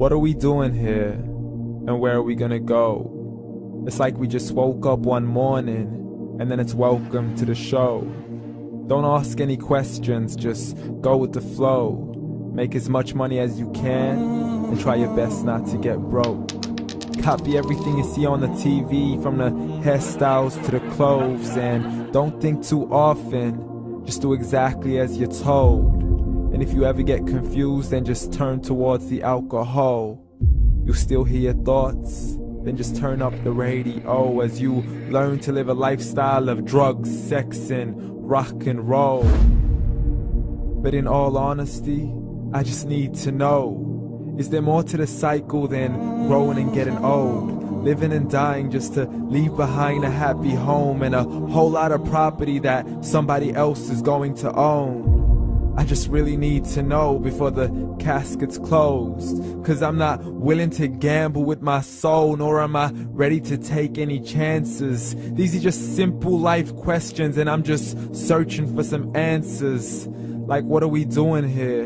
What are we doing here? And where are we gonna go? It's like we just woke up one morning, and then it's welcome to the show. Don't ask any questions, just go with the flow. Make as much money as you can, and try your best not to get broke. Copy everything you see on the TV, from the hairstyles to the clothes, and don't think too often, just do exactly as you're told. And if you ever get confused, then just turn towards the alcohol. You still hear your thoughts? Then just turn up the radio as you learn to live a lifestyle of drugs, sex, and rock and roll. But in all honesty, I just need to know, is there more to the cycle than growing and getting old? Living and dying just to leave behind a happy home and a whole lot of property that somebody else is going to own. I just really need to know before the casket's closed, 'cause I'm not willing to gamble with my soul, nor am I ready to take any chances. These are just simple life questions, and I'm just searching for some answers. Like, what are we doing here?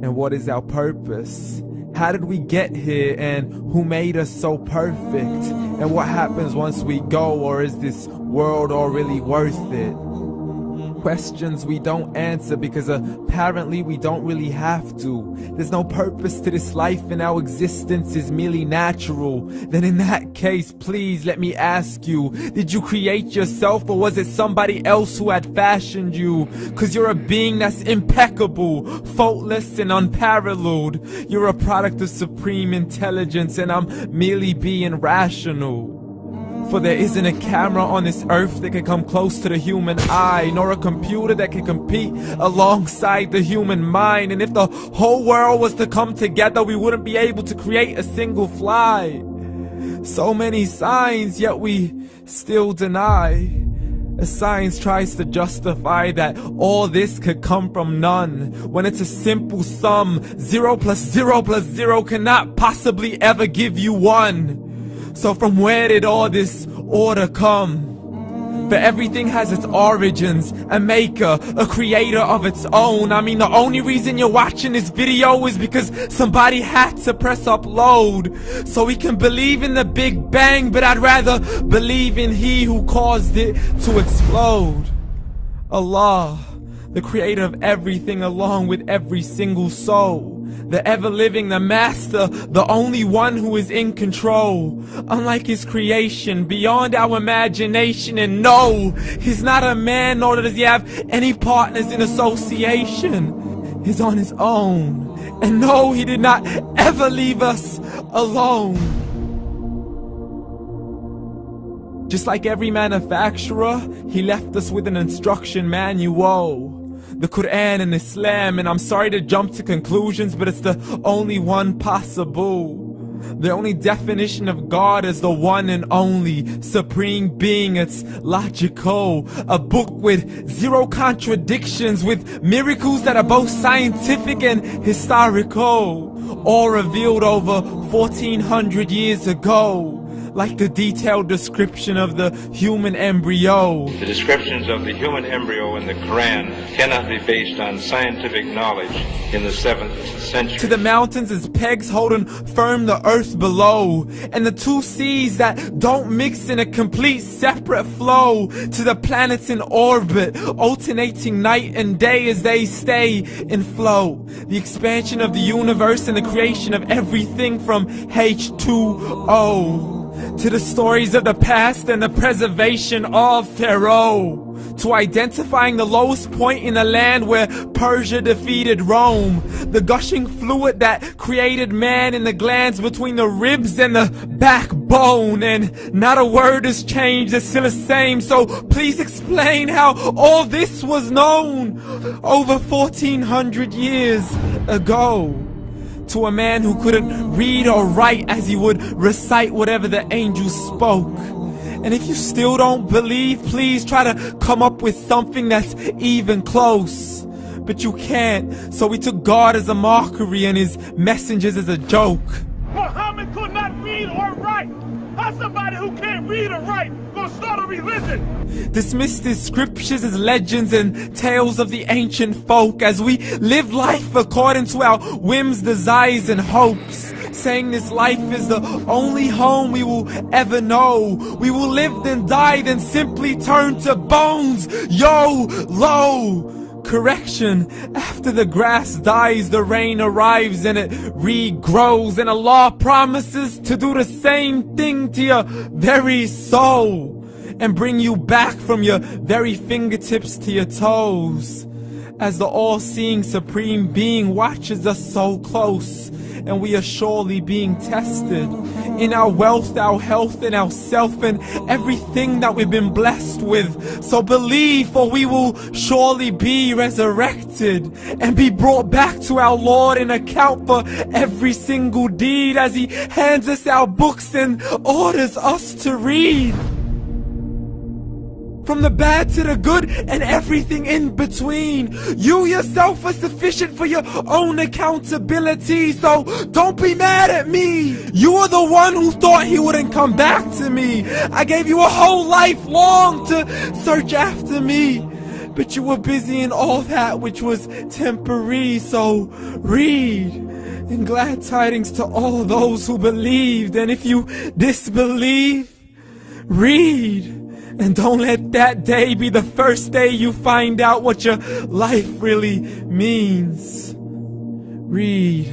And what is our purpose? How did we get here, and who made us so perfect? And what happens once we go, or is this world all really worth it? Questions we don't answer because apparently we don't really have to. There's no purpose to this life and our existence is merely natural. Then in that case, please let me ask you, did you create yourself, or was it somebody else who had fashioned you? 'Cause you're a being that's impeccable, faultless and unparalleled. You're a product of supreme intelligence, and I'm merely being rational. For there isn't a camera on this earth that can come close to the human eye, nor a computer that can compete alongside the human mind. And if the whole world was to come together, we wouldn't be able to create a single fly. So many signs, yet we still deny. As science tries to justify that all this could come from none, when it's a simple sum. 0 plus 0 plus 0 cannot possibly ever give you 1. So from where did all this order come? But everything has its origins, a maker, a creator of its own. I mean, the only reason you're watching this video is because somebody had to press upload. So we can believe in the Big Bang, but I'd rather believe in He who caused it to explode. Allah, the creator of everything, along with every single soul. The ever-living, the master, the only one who is in control. Unlike his creation, beyond our imagination. And no, he's not a man, nor does he have any partners in association. He's on his own. And no, he did not ever leave us alone. Just like every manufacturer, he left us with an instruction manual. The Qur'an and Islam, and I'm sorry to jump to conclusions, but it's the only one possible. The only definition of God is the one and only supreme being. It's logical, a book with 0 contradictions, with miracles that are both scientific and historical, all revealed over 1400 years ago. Like the detailed description of the human embryo. The descriptions of the human embryo in the Quran cannot be based on scientific knowledge in the 7th century. To the mountains as pegs holding firm the earth below, and the 2 seas that don't mix in a complete separate flow. To the planets in orbit, alternating night and day as they stay in flow. The expansion of the universe and the creation of everything from H2O. To the stories of the past and the preservation of Pharaoh. To identifying the lowest point in the land where Persia defeated Rome. The gushing fluid that created man in the glands between the ribs and the backbone. And not a word has changed, it's still the same. So please explain how all this was known over 1400 years ago. To a man who couldn't read or write, as he would recite whatever the angels spoke. And if you still don't believe, please try to come up with something that's even close. But you can't, so we took God as a mockery and his messengers as a joke. Muhammad could not read or write. How's somebody who can't read or write gonna start a religion? Dismissed his scriptures as legends and tales of the ancient folk, as we live life according to our whims, desires, and hopes. saying this life is the only home we will ever know. We will live then die, then simply turn to bones. YOLO! Correction, after the grass dies, the rain arrives and it regrows, and Allah promises to do the same thing to your very soul and bring you back from your very fingertips to your toes, as the all-seeing supreme being watches us so close, and we are surely being tested in our wealth, our health, and our self, and everything that we've been blessed with. So believe, for we will surely be resurrected and be brought back to our Lord and account for every single deed, as He hands us our books and orders us to read. From the bad to the good and everything in between. You yourself are sufficient for your own accountability, so don't be mad at me. You are the one who thought He wouldn't come back to me. I gave you a whole life long to search after me, but you were busy in all that which was temporary. So read, and glad tidings to all those who believed. And if you disbelieve, read. And don't let that day be the first day you find out what your life really means. Read.